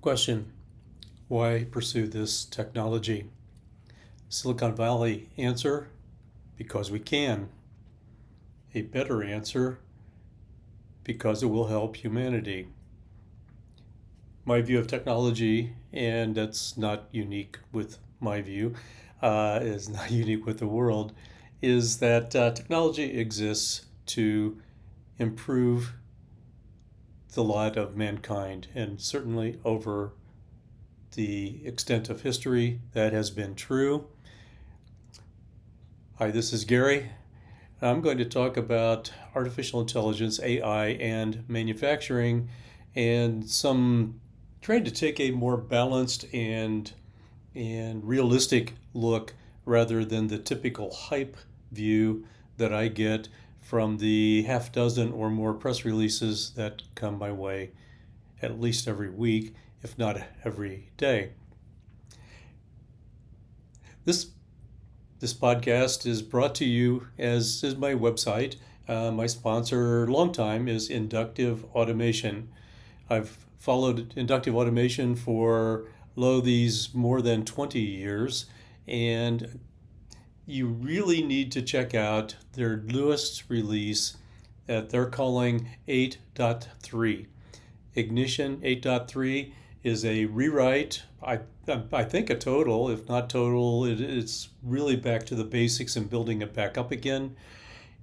Question: why pursue this technology? Silicon Valley answer: because we can. A better answer: because it will help humanity. My view of technology, and that's not unique with my view, is not unique with the world, is that technology exists to improve the lot of mankind, and certainly over the extent of history that has been true. Hi, this is Gary. I'm going to talk about artificial intelligence, AI, and manufacturing, and trying to take a more balanced and realistic look rather than the typical hype view that I get from the half dozen or more press releases that come my way at least every week, if not every day. This podcast is brought to you, as is my website. My sponsor, long time, is Inductive Automation. I've followed Inductive Automation for these more than 20 years, and you really need to check out their newest release that they're calling 8.3. Ignition 8.3 is a rewrite. I think a total, if not total, it's really back to the basics and building it back up again.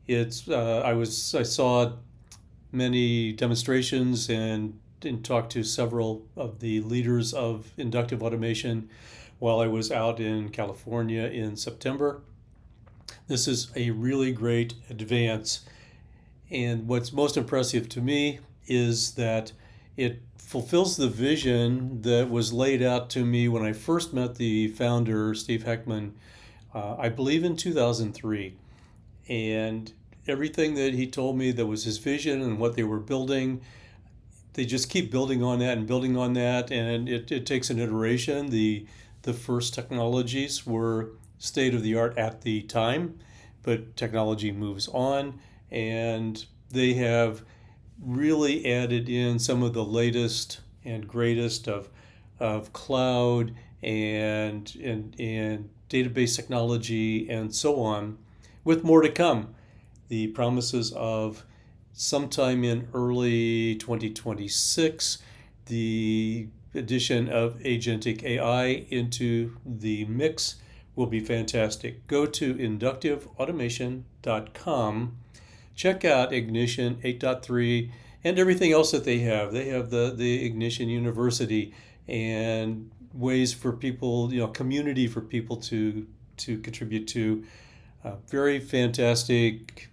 I saw many demonstrations and talked to several of the leaders of inductive automation while I was out in California in September. This is a really great advance, and what's most impressive to me is that it fulfills the vision that was laid out to me when I first met the founder, Steve Heckman, I believe in 2003. And everything that he told me that was his vision and what they were building, they just keep building on that and building on that, and it takes an iteration. The first technologies were state of the art at the time, but technology moves on, and they have really added in some of the latest and greatest of cloud and database technology and so on, with more to come. The promises of sometime in early 2026, the addition of agentic AI into the mix will be fantastic. Go to inductiveautomation.com. Check out Ignition 8.3 and everything else that they have. They have the Ignition University and ways for people, community for people to contribute to. Very fantastic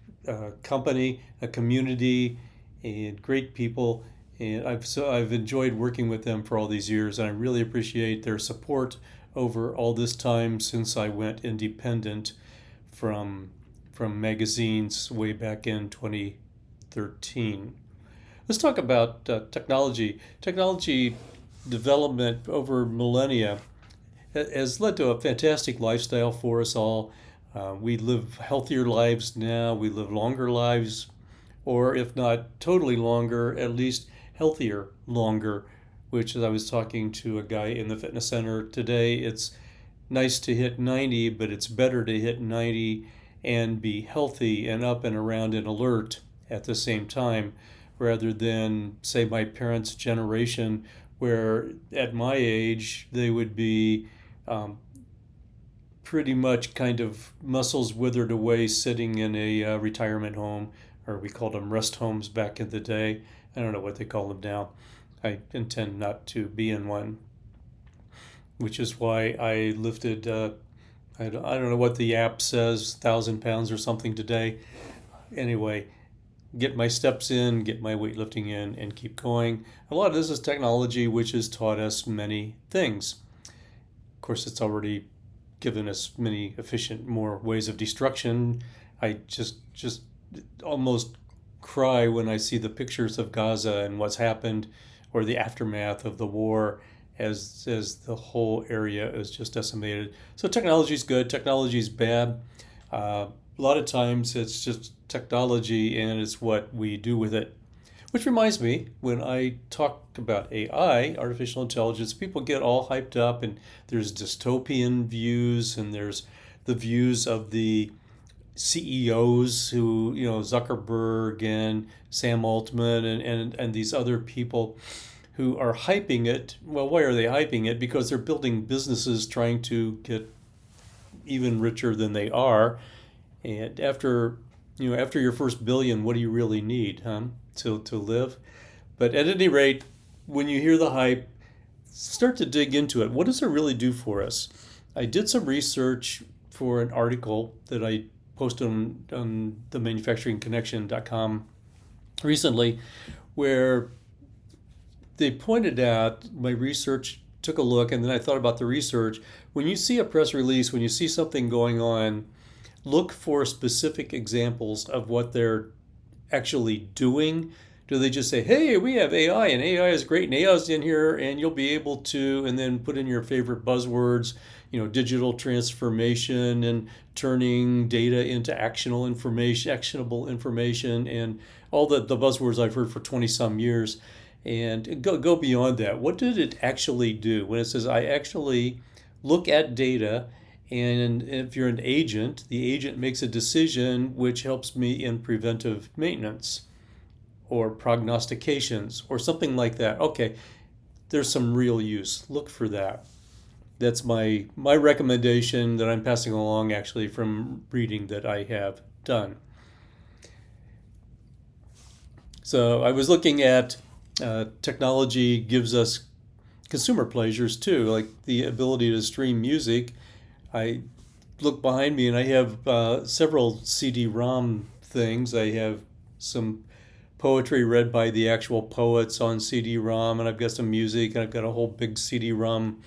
company, a community, and great people. And I've enjoyed working with them for all these years, and I really appreciate their support over all this time since I went independent from magazines way back in 2013. Let's talk about technology. Technology development over millennia has led to a fantastic lifestyle for us all. We live healthier lives now. We live longer lives, or if not totally longer, at least healthier longer, which, as I was talking to a guy in the fitness center today, it's nice to hit 90, but it's better to hit 90 and be healthy and up and around and alert at the same time, rather than, say, my parents' generation, where at my age they would be pretty much kind of muscles withered away sitting in a retirement home, or we called them rest homes back in the day. I don't know what they call them now. I intend not to be in one, which is why I lifted, I don't know what the app says, 1,000 pounds or something today. Anyway, get my steps in, get my weightlifting in, and keep going. A lot of this is technology, which has taught us many things. Of course, it's already given us many efficient, more ways of destruction. I just almost cry when I see the pictures of Gaza and what's happened, or the aftermath of the war, as the whole area is just decimated. So technology is good, technology is bad. A lot of times it's just technology, and it's what we do with it. Which reminds me, when I talk about AI, artificial intelligence, people get all hyped up, and there's dystopian views, and there's the views of the CEOs who, Zuckerberg and Sam Altman and these other people who are hyping it. Well, why are they hyping it? Because they're building businesses trying to get even richer than they are. And after your first billion, what do you really need, huh? To live. But at any rate, when you hear the hype, start to dig into it. What does it really do for us? I did some research for an article that I posted on the manufacturingconnection.com recently, where they pointed out my research, took a look, and then I thought about the research. When you see a press release, when you see something going on, look for specific examples of what they're actually doing. Do they just say, hey, we have AI and AI is great and AI is in here and you'll be able to, and then put in your favorite buzzwords, digital transformation and turning data into actionable information, and all the buzzwords I've heard for 20 some years, and go beyond that. What did it actually do? When it says I actually look at data, and if you're an agent, the agent makes a decision which helps me in preventive maintenance or prognostications or something like that. Okay, there's some real use. Look for that. That's my recommendation that I'm passing along, actually, from reading that I have done. So I was looking at technology gives us consumer pleasures too, like the ability to stream music. I look behind me and I have several CD-ROM things. I have some poetry read by the actual poets on CD-ROM, and I've got some music, and I've got a whole big CD-ROM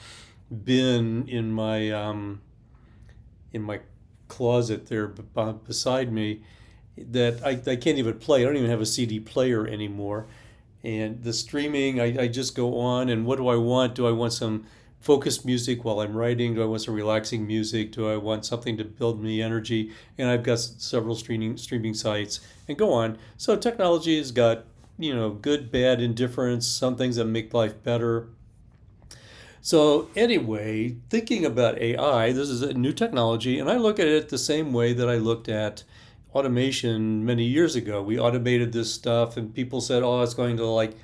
bin in my closet there beside me that I can't even play. I don't even have a CD player anymore. And the streaming, I just go on, and what do I want? Do I want some focused music while I'm writing? Do I want some relaxing music? Do I want something to build me energy? And I've got several streaming sites, and go on. So technology has got, good, bad, indifference, some things that make life better. So anyway, thinking about AI, this is a new technology, and I look at it the same way that I looked at automation many years ago. We automated this stuff, and people said, oh, it's going to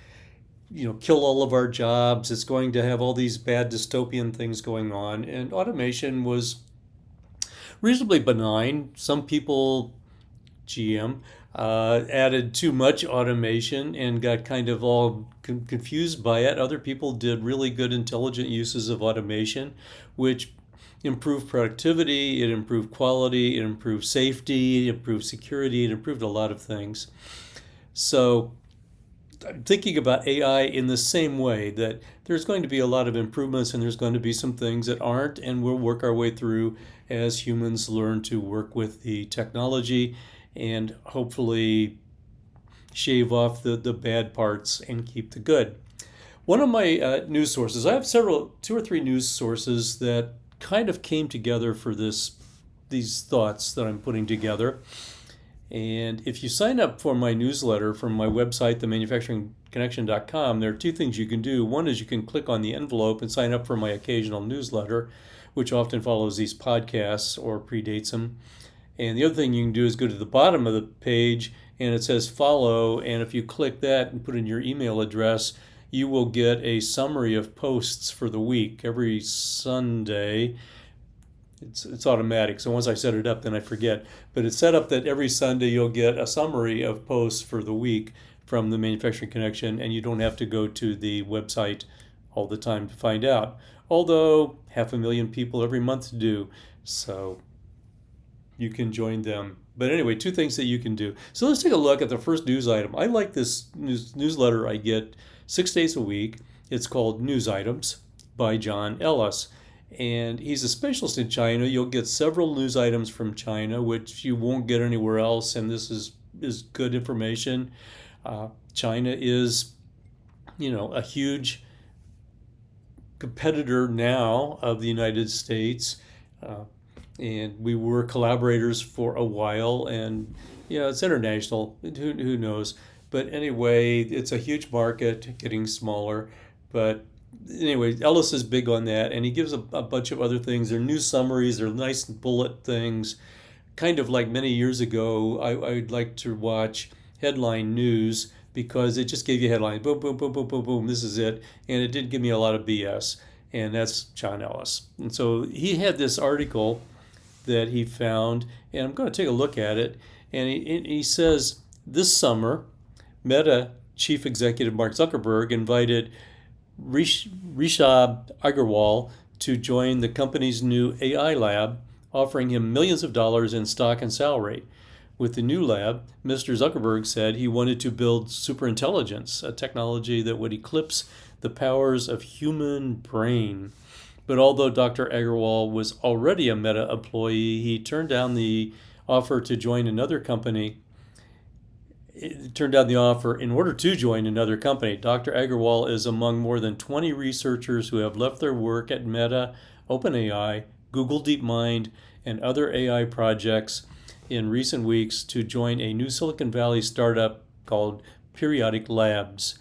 kill all of our jobs. It's going to have all these bad dystopian things going on. And automation was reasonably benign. Some people, GM, added too much automation and got kind of all confused by it. Other people did really good, intelligent uses of automation, which improved productivity, it improved quality, it improved safety, it improved security, it improved a lot of things. So I'm thinking about AI in the same way, that there's going to be a lot of improvements and there's going to be some things that aren't, and we'll work our way through as humans learn to work with the technology and hopefully shave off the bad parts and keep the good. One of my news sources, I have two or three news sources that kind of came together for these thoughts that I'm putting together. And if you sign up for my newsletter from my website, themanufacturingconnection.com, there are two things you can do. One is you can click on the envelope and sign up for my occasional newsletter, which often follows these podcasts or predates them. And the other thing you can do is go to the bottom of the page and it says follow. And if you click that and put in your email address, you will get a summary of posts for the week every Sunday. It's automatic, so once I set it up, then I forget. But it's set up that every Sunday you'll get a summary of posts for the week from the Manufacturing Connection, and you don't have to go to the website all the time to find out. Although 500,000 people every month do, so you can join them. But anyway, two things that you can do. So let's take a look at the first news item. I like this newsletter I get 6 days a week. It's called News Items by John Ellis. And he's a specialist in China. You'll get several news items from China, which you won't get anywhere else, and this is good information. China is, a huge competitor now of the United States, and we were collaborators for a while, and it's international. Who knows? But anyway, it's a huge market, getting smaller. But anyway, Ellis is big on that, and he gives a bunch of other things. They're news summaries, they're nice bullet things. Kind of like many years ago, I'd like to watch headline news because it just gave you headlines. Boom, boom, boom, boom, boom, boom. This is it. And it didn't give me a lot of BS. And that's John Ellis. And so he had this article that he found, and I'm going to take a look at it. And he says this summer, Meta chief executive Mark Zuckerberg invited Rishab Agarwal to join the company's new AI lab, offering him millions of dollars in stock and salary. With the new lab, Mr. Zuckerberg said he wanted to build superintelligence, a technology that would eclipse the powers of human brain. But although Dr. Agarwal was already a Meta employee, he turned down the offer to join another company. It turned down the offer in order to join another company. Dr. Agarwal is among more than 20 researchers who have left their work at Meta, OpenAI, Google DeepMind, and other AI projects in recent weeks to join a new Silicon Valley startup called Periodic Labs.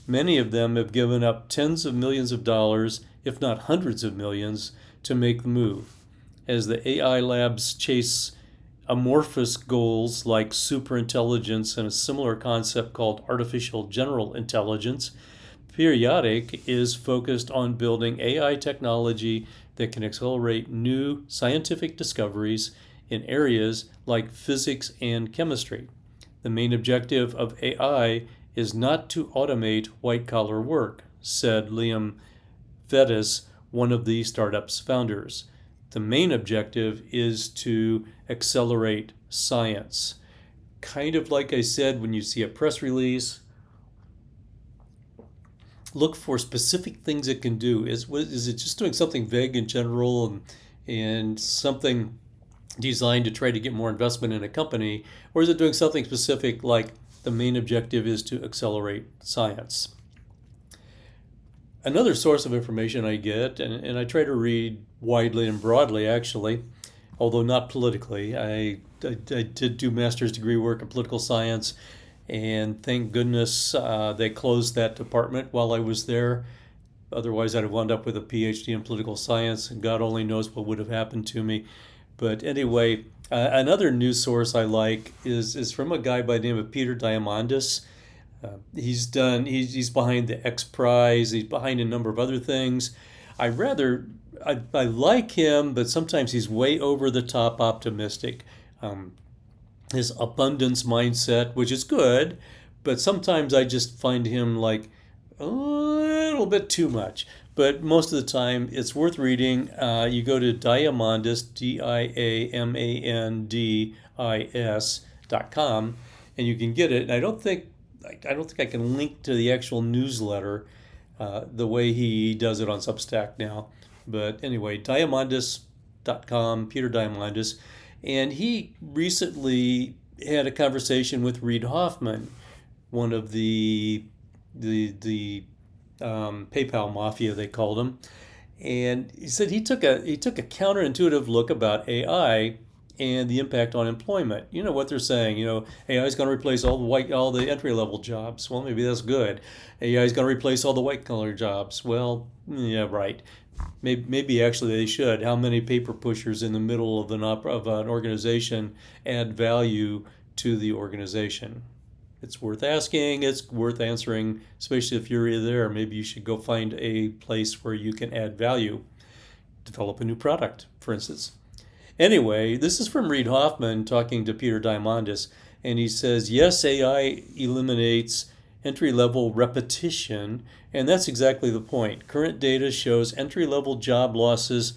Many of them have given up tens of millions of dollars, if not hundreds of millions, to make the move. As the AI labs chase amorphous goals like superintelligence and a similar concept called artificial general intelligence, Periodic is focused on building AI technology that can accelerate new scientific discoveries in areas like physics and chemistry. The main objective of AI is not to automate white-collar work, said Liam Vettis, one of the startup's founders. The main objective is to accelerate science. Kind of like I said, when you see a press release, look for specific things it can do. Is it just doing something vague and general and something designed to try to get more investment in a company, or is it doing something specific like the main objective is to accelerate science? Another source of information I get, and I try to read widely and broadly actually, although not politically. I did do master's degree work in political science, and thank goodness they closed that department while I was there. Otherwise, I'd have wound up with a PhD in political science, and God only knows what would have happened to me. But anyway, another news source I like is from a guy by the name of Peter Diamandis. He's behind the X Prize. He's behind a number of other things. I like him, but sometimes he's way over the top optimistic. His abundance mindset, which is good, but sometimes I just find him like a little bit too much. But most of the time, it's worth reading. You go to Diamandis, DIAMANDIS.com, and you can get it. And I don't think I can link to the actual newsletter the way he does it on Substack now. But anyway, Diamandis.com, Peter Diamandis. And he recently had a conversation with Reid Hoffman, one of the PayPal mafia, they called him. And he said he took a counterintuitive look about AI and the impact on employment. You know what they're saying, AI is going to replace all the entry-level jobs. Well, maybe that's good. AI is going to replace all the white-collar jobs. Well, yeah, right. Maybe actually they should. How many paper pushers in the middle of an organization add value to the organization? It's worth asking. It's worth answering, especially if you're there. Maybe you should go find a place where you can add value. Develop a new product, for instance. Anyway, this is from Reid Hoffman talking to Peter Diamandis, and he says, yes, AI eliminates entry-level repetition, and that's exactly the point. Current data shows entry-level job losses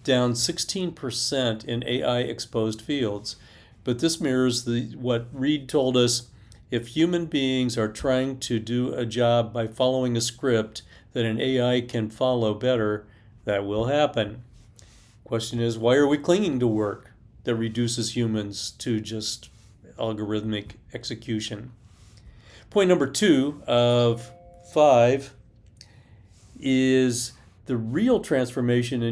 down 16% in AI-exposed fields. But this mirrors what Reid told us. If human beings are trying to do a job by following a script that an AI can follow better, that will happen. Question is, why are we clinging to work that reduces humans to just algorithmic execution? Point number 2 of 5 is the real transformation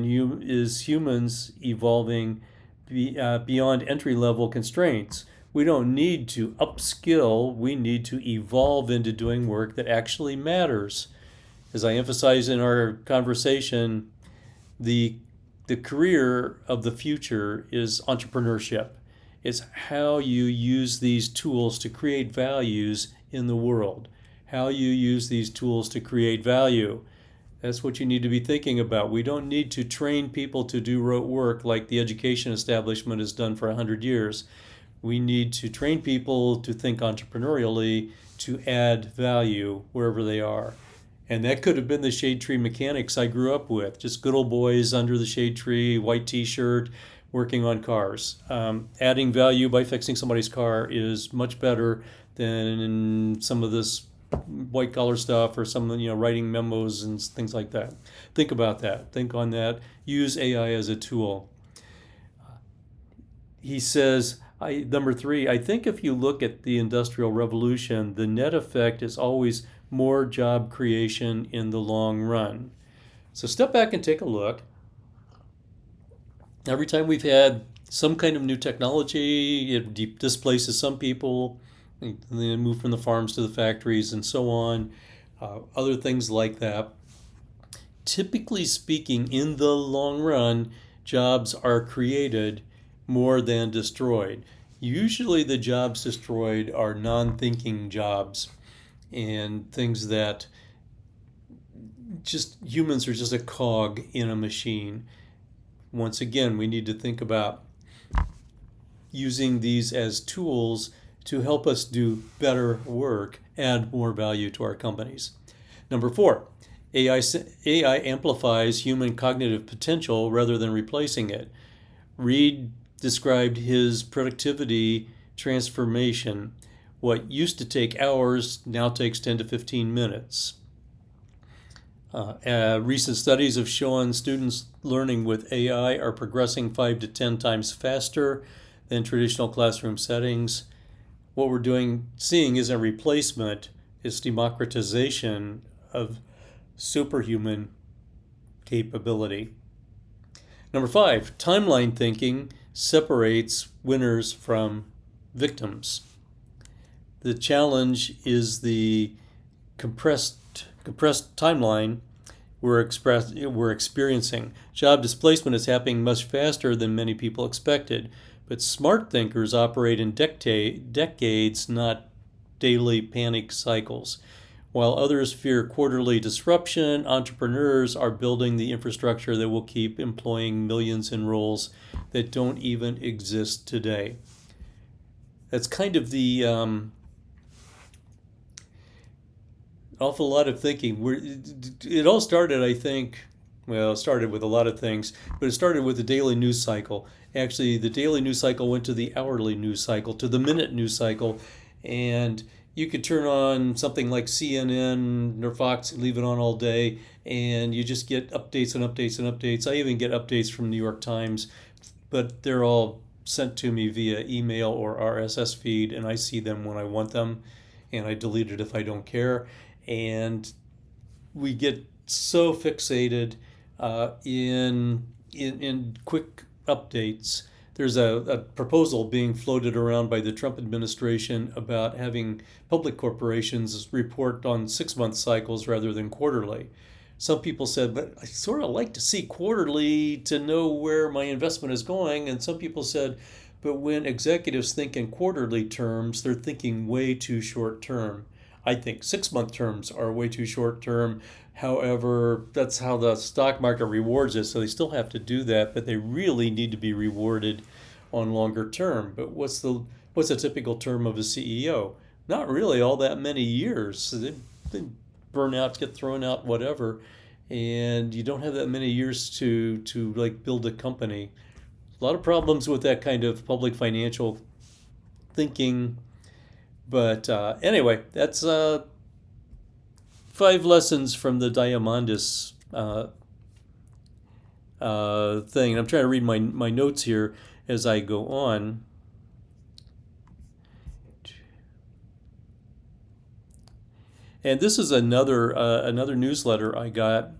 is humans evolving beyond entry-level constraints. We don't need to upskill. We need to evolve into doing work that actually matters. As I emphasized in our conversation, the career of the future is entrepreneurship. It's how you use these tools to create values in the world. How you use these tools to create value. That's what you need to be thinking about. We don't need to train people to do rote work like the education establishment has done for 100 years. We need to train people to think entrepreneurially, to add value wherever they are. And that could have been the shade tree mechanics I grew up with. Just good old boys under the shade tree, white t-shirt, working on cars. Adding value by fixing somebody's car is much better than some of this white collar stuff or some, writing memos and things like that. Think about that. Think on that. Use AI as a tool. He says, number 3, I think if you look at the Industrial Revolution, the net effect is always more job creation in the long run. So step back and take a look. Every time we've had some kind of new technology, it displaces some people. They move from the farms to the factories and so on. Other things like that. Typically speaking, in the long run, jobs are created more than destroyed. Usually the jobs destroyed are non-thinking jobs and things that just humans are just a cog in a machine. Once again, we need to think about using these as tools to help us do better work, add more value to our companies. Number 4, AI amplifies human cognitive potential rather than replacing it. Reed described his productivity transformation. What used to take hours now takes 10 to 15 minutes. Recent studies have shown students learning with AI are progressing 5 to 10 times faster than traditional classroom settings. What we're seeing isn't replacement, it's democratization of superhuman capability. Number 5, timeline thinking separates winners from victims. The challenge is the compressed timeline we're experiencing. Job displacement is happening much faster than many people expected, but smart thinkers operate in decades, not daily panic cycles. While others fear quarterly disruption, entrepreneurs are building the infrastructure that will keep employing millions in roles that don't even exist today. That's kind of the awful lot of thinking. It all started, I think, it started with a lot of things, but it started with the daily news cycle. Actually, the daily news cycle went to the hourly news cycle, to the minute news cycle, and you could turn on something like CNN or Fox and leave it on all day, and you just get updates and updates and updates. I even get updates from New York Times, but they're all sent to me via email or RSS feed, and I see them when I want them, and I delete it if I don't care. And we get so fixated in quick updates. There's a proposal being floated around by the Trump administration about having public corporations report on 6-month cycles rather than quarterly. Some people said, but I sort of like to see quarterly to know where my investment is going. And some people said, but when executives think in quarterly terms, they're thinking way too short term. I think 6-month terms are way too short term. However, that's how the stock market rewards it. So they still have to do that, but they really need to be rewarded on longer term. But what's the typical term of a CEO? Not really all that many years. They burn out, get thrown out, whatever. And you don't have that many years to like build a company. A lot of problems with that kind of public financial thinking. But anyway, that's 5 lessons from the Diamandis thing. And I'm trying to read my notes here as I go on. And this is another newsletter I got.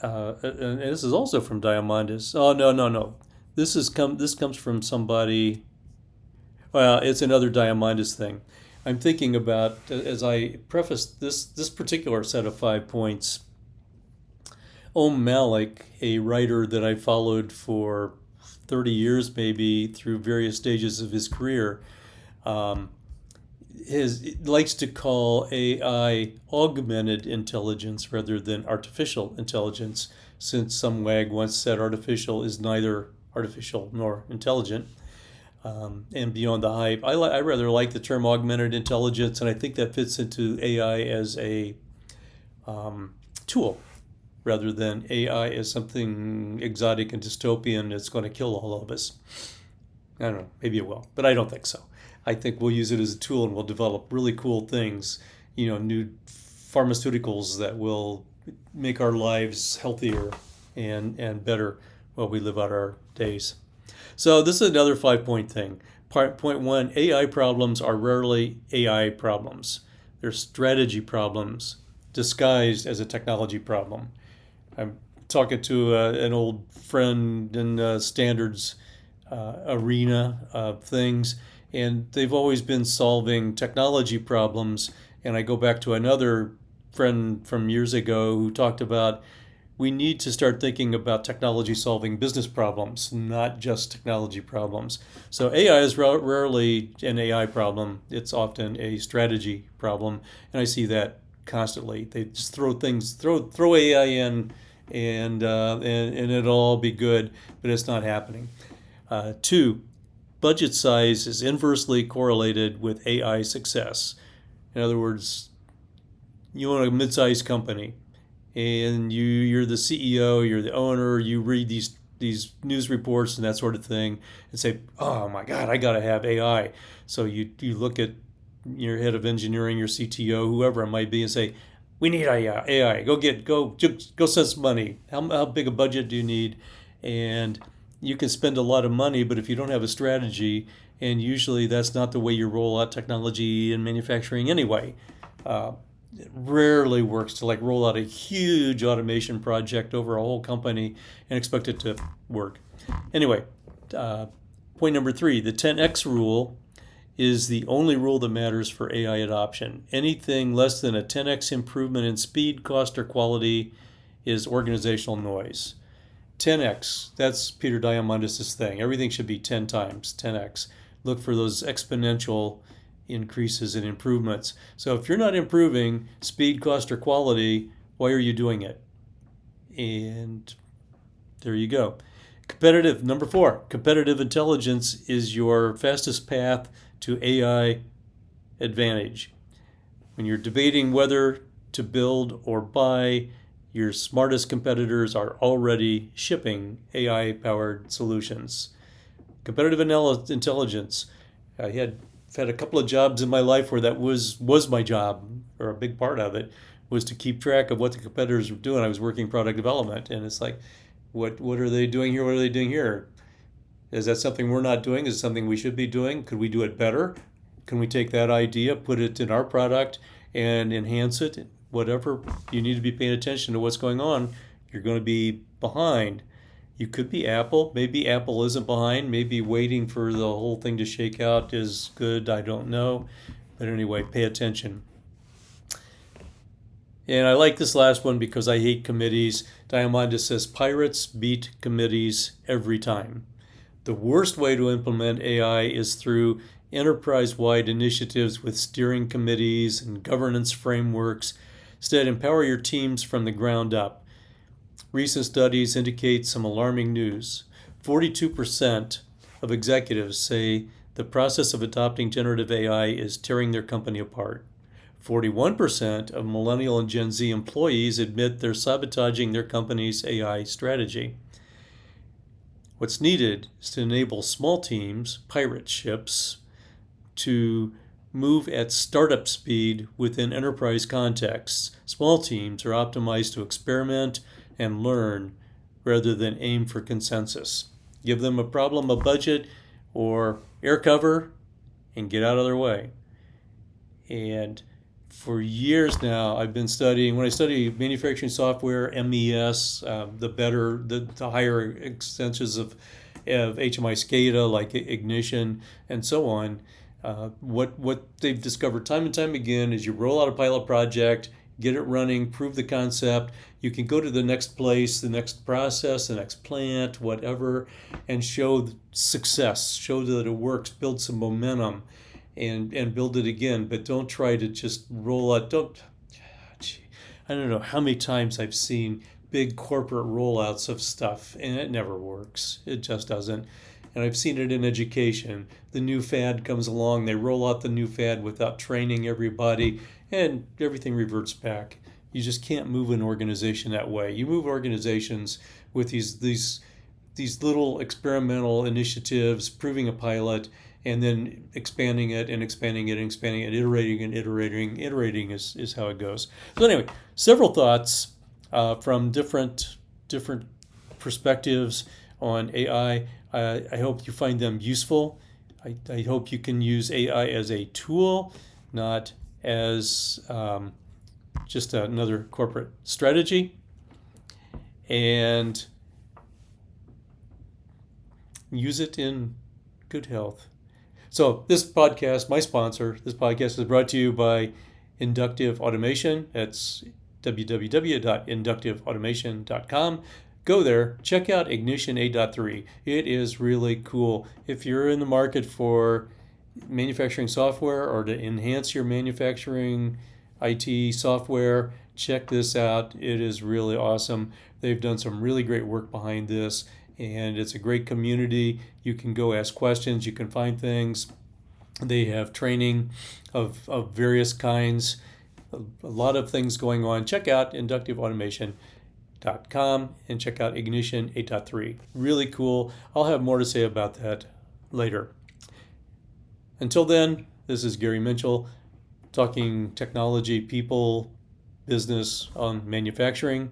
And this is also from Diamandis. Oh, no. This comes from somebody. Well, it's another Diamandis thing. I'm thinking about, as I preface this particular set of 5 points, Malik, a writer that I followed for 30 years maybe through various stages of his career, um, likes to call AI augmented intelligence rather than artificial intelligence, since some wag once said artificial is neither artificial nor intelligent. And beyond the hype, I rather like the term augmented intelligence, and I think that fits into AI as a tool rather than AI as something exotic and dystopian that's going to kill all of us. I don't know, maybe it will, but I don't think so. I think we'll use it as a tool and we'll develop really cool things, new pharmaceuticals that will make our lives healthier and better while we live out our days. So this is another 5 point thing. Point one, AI problems are rarely AI problems. They're strategy problems disguised as a technology problem. I'm talking to an old friend in standards arena of things, and they've always been solving technology problems. And I go back to another friend from years ago who talked about we need to start thinking about technology solving business problems, not just technology problems. So AI is rarely an AI problem. It's often a strategy problem, and I see that constantly. They just throw AI in, and it'll all be good, but it's not happening. Two, budget size is inversely correlated with AI success. In other words, you own a mid-sized company, and you're the CEO, you're the owner, you read these news reports and that sort of thing, and say, "Oh my God, I got to have AI." So you look at your head of engineering, your CTO, whoever it might be, and say, "We need AI. Go send some money. How big a budget do you need?" And you can spend a lot of money, but if you don't have a strategy, and usually that's not the way you roll out technology in manufacturing anyway. It rarely works to roll out a huge automation project over a whole company and expect it to work. Anyway, point number 3, the 10x rule is the only rule that matters for AI adoption. Anything less than a 10x improvement in speed, cost, or quality is organizational noise. 10x, that's Peter Diamandis' thing. Everything should be 10 times, 10x. Look for those exponential increases and improvements. So if you're not improving speed, cost, or quality, why are you doing it? And there you go. Number 4, competitive intelligence is your fastest path to AI advantage. When you're debating whether to build or buy, your smartest competitors are already shipping AI-powered solutions. Competitive intelligence. I've had a couple of jobs in my life where that was my job, or a big part of it was to keep track of what the competitors were doing. I was working product development, and it's like, what are they doing here? What are they doing here? Is that something we're not doing? Is it something we should be doing? Could we do it better? Can we take that idea, put it in our product, and enhance it? Whatever, you need to be paying attention to what's going on. You're going to be behind. You could be Apple. Maybe Apple isn't behind. Maybe waiting for the whole thing to shake out is good. I don't know. But anyway, pay attention. And I like this last one because I hate committees. Diamandis says pirates beat committees every time. The worst way to implement AI is through enterprise-wide initiatives with steering committees and governance frameworks. Instead, empower your teams from the ground up. Recent studies indicate some alarming news. 42% of executives say the process of adopting generative AI is tearing their company apart. 41% of millennial and Gen Z employees admit they're sabotaging their company's AI strategy. What's needed is to enable small teams, pirate ships, to move at startup speed within enterprise contexts. Small teams are optimized to experiment and learn rather than aim for consensus. Give them a problem, a budget, or air cover, and get out of their way. And for years now, I've been studying, when I study manufacturing software, MES, the higher extensions of of HMI SCADA like Ignition and so on. What they've discovered time and time again is you roll out a pilot project, get it running, prove the concept. You can go to the next place, the next process, the next plant, whatever, and show success, show that it works, build some momentum, and build it again. But don't try to just roll out. I don't know how many times I've seen big corporate rollouts of stuff, and it never works. It just doesn't. And I've seen it in education. The new fad comes along, they roll out the new fad without training everybody, and everything reverts back. You just can't move an organization that way. You move organizations with these little experimental initiatives, proving a pilot, and then expanding it and expanding it and expanding it, iterating and iterating. Iterating is how it goes. So anyway, several thoughts from different perspectives on AI. I hope you find them useful. I hope you can use AI as a tool, not as just another corporate strategy. And use it in good health. So this podcast, my sponsor, this podcast is brought to you by Inductive Automation. That's www.inductiveautomation.com. Go there, check out Ignition 8.3. It is really cool. If you're in the market for manufacturing software or to enhance your manufacturing IT software, check this out. It is really awesome. They've done some really great work behind this, and it's a great community. You can go ask questions, you can find things. They have training of various kinds, a lot of things going on. Check out inductiveautomation.com and check out Ignition 8.3. Really cool. I'll have more to say about that later. Until then, this is Gary Minchell talking technology, people, business on manufacturing.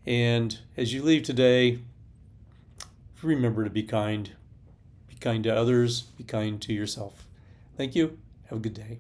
And as you leave today, remember to be kind. Be kind to others. Be kind to yourself. Thank you. Have a good day.